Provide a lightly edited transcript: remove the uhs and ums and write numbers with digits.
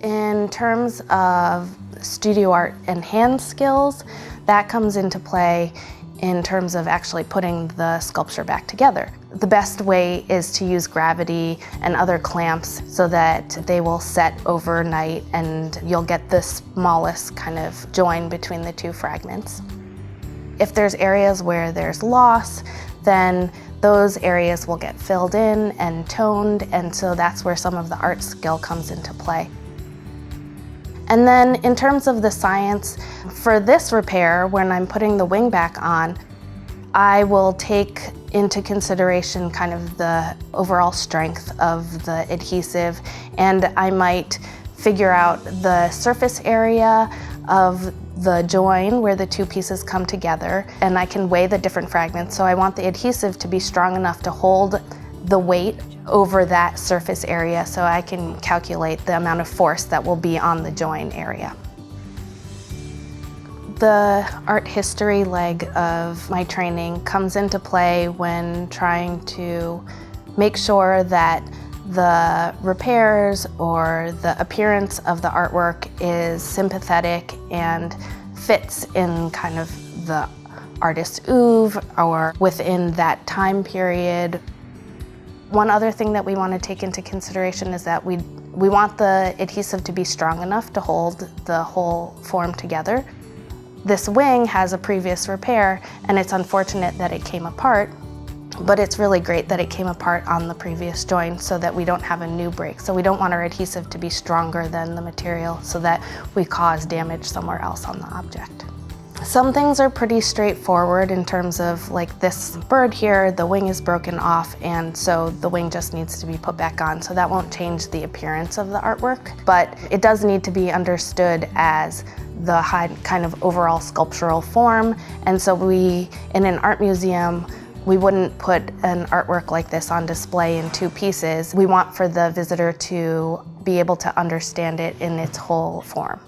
In terms of studio art and hand skills, that comes into play in terms of actually putting the sculpture back together. The best way is to use gravity and other clamps so that they will set overnight and you'll get the smallest kind of join between the two fragments. If there's areas where there's loss, then those areas will get filled in and toned, and so that's where some of the art skill comes into play. And then in terms of the science, for this repair, when I'm putting the wing back on, I will take into consideration kind of the overall strength of the adhesive, and I might figure out the surface area of the join where the two pieces come together, and I can weigh the different fragments. So I want the adhesive to be strong enough to hold the weight over that surface area so I can calculate the amount of force that will be on the join area. The art history leg of my training comes into play when trying to make sure that the repairs or the appearance of the artwork is sympathetic and fits in kind of the artist's oeuvre or within that time period. One other thing that we want to take into consideration is that we want the adhesive to be strong enough to hold the whole form together. This wing has a previous repair, and it's unfortunate that it came apart, but it's really great that it came apart on the previous join so that we don't have a new break. So we don't want our adhesive to be stronger than the material so that we cause damage somewhere else on the object. Some things are pretty straightforward in terms of, like this bird here, the wing is broken off, and so the wing just needs to be put back on, so that won't change the appearance of the artwork. But it does need to be understood as the high kind of overall sculptural form, and so in an art museum, we wouldn't put an artwork like this on display in two pieces. We want for the visitor to be able to understand it in its whole form.